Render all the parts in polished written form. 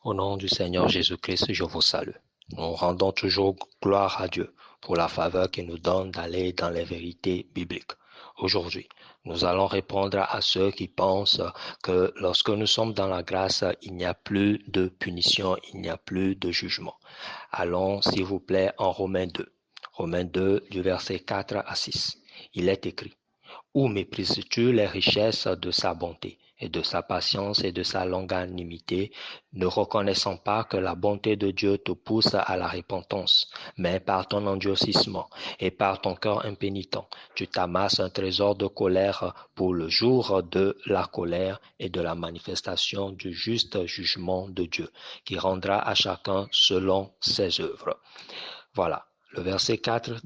Au nom du Seigneur Jésus-Christ, je vous salue. Nous rendons toujours gloire à Dieu pour la faveur qu'il nous donne d'aller dans les vérités bibliques. Aujourd'hui, nous allons répondre à ceux qui pensent que lorsque nous sommes dans la grâce, il n'y a plus de punition, il n'y a plus de jugement. Allons, s'il vous plaît, en Romains 2. Romains 2, du verset 4 à 6. Il est écrit: Où méprises-tu les richesses de sa bonté et de sa patience et de sa longanimité, ne reconnaissant pas que la bonté de Dieu te pousse à la repentance, mais par ton endurcissement et par ton cœur impénitent, tu t'amasses un trésor de colère pour le jour de la colère et de la manifestation du juste jugement de Dieu, qui rendra à chacun selon ses œuvres. Voilà. Le verset 4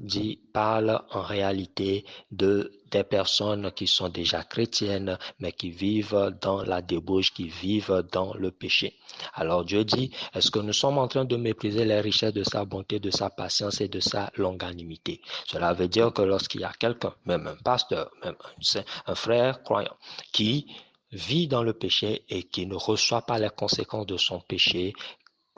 parle en réalité des personnes qui sont déjà chrétiennes, mais qui vivent dans la débauche, qui vivent dans le péché. Alors Dieu dit, est-ce que nous sommes en train de mépriser les richesses de sa bonté, de sa patience et de sa longanimité? Cela veut dire que lorsqu'il y a quelqu'un, même un pasteur, même un frère croyant, qui vit dans le péché et qui ne reçoit pas les conséquences de son péché,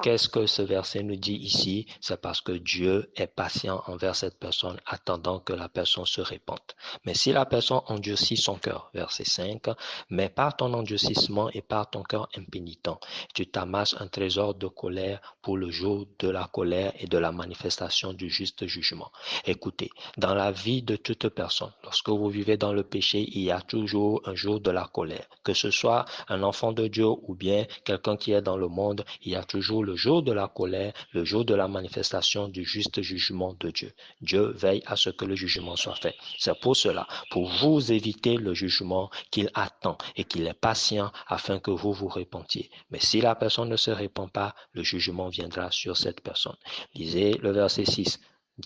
qu'est-ce que ce verset nous dit ici? C'est parce que Dieu est patient envers cette personne, attendant que la personne se répande. Mais si la personne endurcit son cœur, verset 5, mais par ton endurcissement et par ton cœur impénitent, tu t'amasses un trésor de colère pour le jour de la colère et de la manifestation du juste jugement. Écoutez, dans la vie de toute personne, lorsque vous vivez dans le péché, il y a toujours un jour de la colère. Que ce soit un enfant de Dieu ou bien quelqu'un qui est dans le monde, il y a toujours le jour de la colère, le jour de la manifestation du juste jugement de Dieu. Dieu veille à ce que le jugement soit fait. C'est pour cela, pour vous éviter le jugement, qu'il attend et qu'il est patient afin que vous vous repentiez. Mais si la personne ne se répand pas, le jugement viendra sur cette personne. Lisez le verset 6,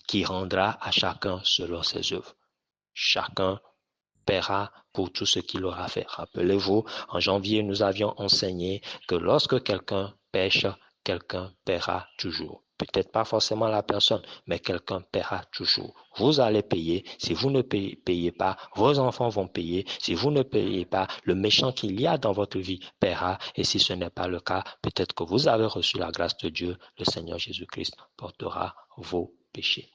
qui rendra à chacun selon ses œuvres. Chacun paiera pour tout ce qu'il aura fait. Rappelez-vous, en janvier, nous avions enseigné que lorsque quelqu'un pêche, quelqu'un paiera toujours. Peut-être pas forcément la personne, mais quelqu'un paiera toujours. Vous allez payer. Si vous ne payez pas, vos enfants vont payer. Si vous ne payez pas, le méchant qu'il y a dans votre vie paiera. Et si ce n'est pas le cas, peut-être que vous avez reçu la grâce de Dieu. Le Seigneur Jésus-Christ portera vos péchés.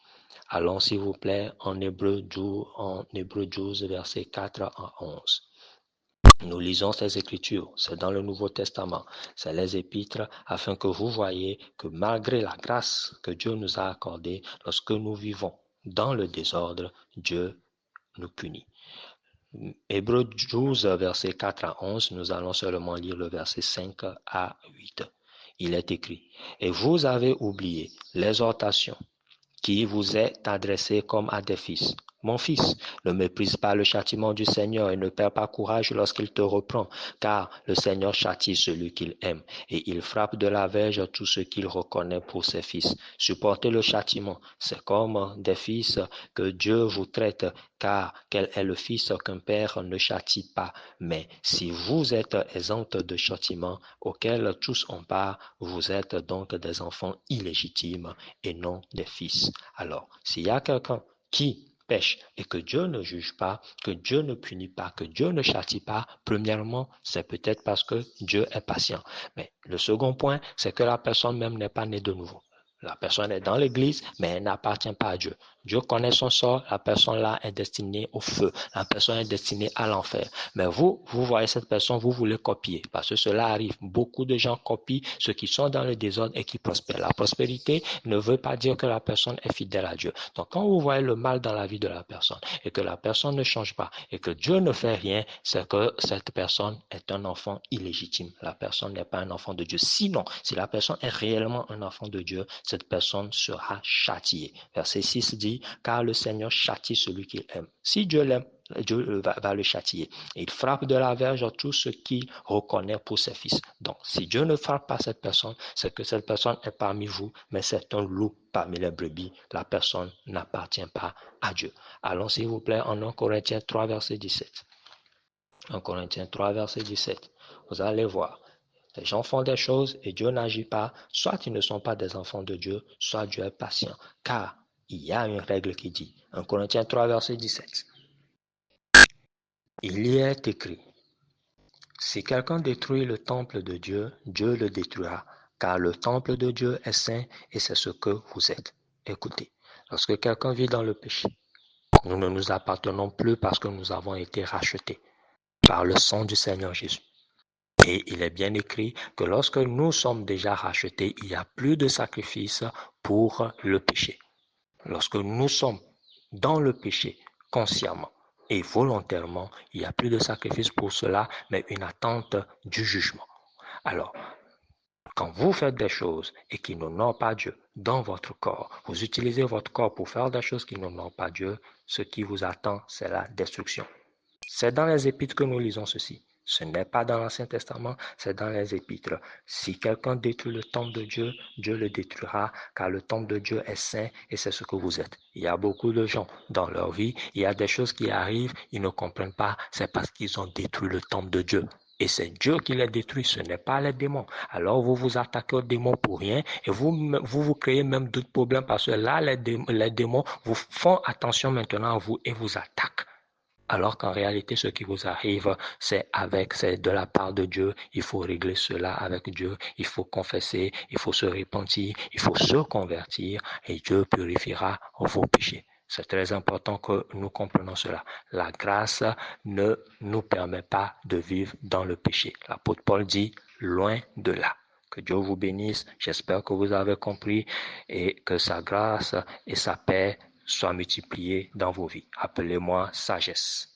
Allons, s'il vous plaît, en Hébreu 12, versets 4 à 11. Nous lisons ces Écritures, c'est dans le Nouveau Testament, c'est les épîtres, afin que vous voyez que malgré la grâce que Dieu nous a accordée, lorsque nous vivons dans le désordre, Dieu nous punit. Hébreu 12, versets 4 à 11, nous allons seulement lire le verset 5 à 8. Il est écrit: Et vous avez oublié l'exhortation qui vous est adressé comme à des fils. Mon fils, ne méprise pas le châtiment du Seigneur et ne perds pas courage lorsqu'il te reprend, car le Seigneur châtie celui qu'il aime, et il frappe de la verge tout ce qu'il reconnaît pour ses fils. Supportez le châtiment, c'est comme des fils que Dieu vous traite, car quel est le fils qu'un père ne châtie pas? Mais si vous êtes exempts de châtiment auquel tous ont part, vous êtes donc des enfants illégitimes et non des fils. Alors, s'il y a quelqu'un qui pêche et que Dieu ne juge pas, que Dieu ne punit pas, que Dieu ne châtie pas, premièrement, c'est peut-être parce que Dieu est patient. Mais le second point, c'est que la personne même n'est pas née de nouveau. La personne est dans l'église, mais elle n'appartient pas à Dieu. Dieu connaît son sort, la personne là est destinée au feu, la personne est destinée à l'enfer. Mais vous voyez cette personne, vous voulez copier, parce que cela arrive. Beaucoup de gens copient ceux qui sont dans le désordre et qui prospèrent. La prospérité ne veut pas dire que la personne est fidèle à Dieu. Donc quand vous voyez le mal dans la vie de la personne et que la personne ne change pas et que Dieu ne fait rien, c'est que cette personne est un enfant illégitime. La personne n'est pas un enfant de Dieu. Sinon, si la personne est réellement un enfant de Dieu, cette personne sera châtiée. Verset 6 dit, car le Seigneur châtie celui qu'il aime. Si Dieu l'aime, Dieu va le châtier. Il frappe de la verge tout ce qu'il reconnaît pour ses fils. Donc, si Dieu ne frappe pas cette personne, c'est que cette personne est parmi vous, mais c'est un loup parmi les brebis. La personne n'appartient pas à Dieu. Allons, s'il vous plaît, en 1 Corinthiens 3, verset 17. 1 Corinthiens 3, verset 17. Vous allez voir. Les gens font des choses et Dieu n'agit pas. Soit ils ne sont pas des enfants de Dieu, soit Dieu est patient. Car il y a une règle qui dit, 1 Corinthiens 3, verset 17. Il y est écrit, si quelqu'un détruit le temple de Dieu, Dieu le détruira car le temple de Dieu est saint et c'est ce que vous êtes. Écoutez, lorsque quelqu'un vit dans le péché, nous ne nous appartenons plus parce que nous avons été rachetés par le sang du Seigneur Jésus. Et il est bien écrit que lorsque nous sommes déjà rachetés, il n'y a plus de sacrifice pour le péché. Lorsque nous sommes dans le péché consciemment et volontairement, il n'y a plus de sacrifice pour cela, mais une attente du jugement. Alors, quand vous faites des choses et qui n'honorent pas Dieu dans votre corps, vous utilisez votre corps pour faire des choses qui n'honorent pas Dieu, ce qui vous attend, c'est la destruction. C'est dans les Épîtres que nous lisons ceci. Ce n'est pas dans l'Ancien Testament, c'est dans les Épîtres. Si quelqu'un détruit le temple de Dieu, Dieu le détruira, car le temple de Dieu est saint et c'est ce que vous êtes. Il y a beaucoup de gens dans leur vie, il y a des choses qui arrivent, ils ne comprennent pas, c'est parce qu'ils ont détruit le temple de Dieu. Et c'est Dieu qui les détruit, ce n'est pas les démons. Alors vous vous attaquez aux démons pour rien et vous créez même d'autres problèmes parce que là, les démons vous font attention maintenant à vous et vous attaquent. Alors qu'en réalité, ce qui vous arrive, c'est de la part de Dieu. Il faut régler cela avec Dieu. Il faut confesser, il faut se repentir, il faut se convertir et Dieu purifiera vos péchés. C'est très important que nous comprenions cela. La grâce ne nous permet pas de vivre dans le péché. L'apôtre Paul dit, loin de là. Que Dieu vous bénisse. J'espère que vous avez compris et que sa grâce et sa paix soient multipliées dans vos vies. Appelez-moi sagesse.